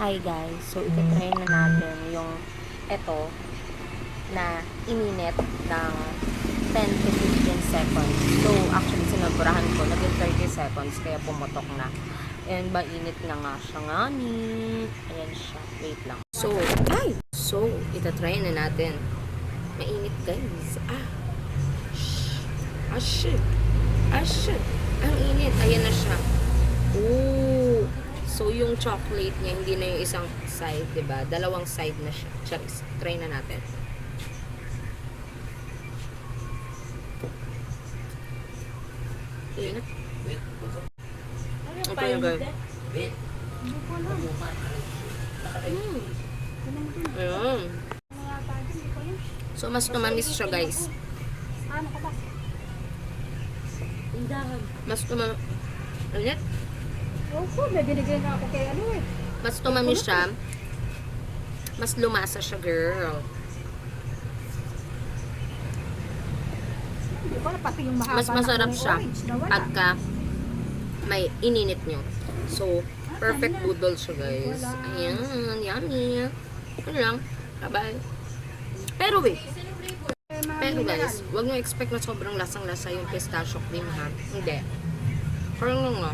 Hi guys, so itatry na natin yung eto na ininit ng 10 to 15 seconds. So actually sinaburahan ko, naging 30 seconds kaya pumutok na. And mainit na nga siya nga ni. Ayan siya, wait lang. So itatry na natin. Mainit guys. Shit. Ang init, ayan na siya. Ooh. So, yung chocolate niya, hindi na yung isang side, diba? Dalawang side na siya. Charis. Try na natin. Ingat. Ito yung guys. Ayan. So, mas tumamis siya, guys. Mas tumamis. Ulit? Opo, may binigay na ako kay ano eh. Mas tumamis siya. Mas lumasa siya, girl. Hindi ko na pati yung mahaba Mas masarap na siya orange na wala. pagka may ininit nyo. So, perfect noodle siya, guys. Ayan, yummy. Ano lang, bye-bye. Pero wait, guys, huwag nyo expect na sobrang lasang-lasa yung pistachio cream, ha? Hindi. Parang nga.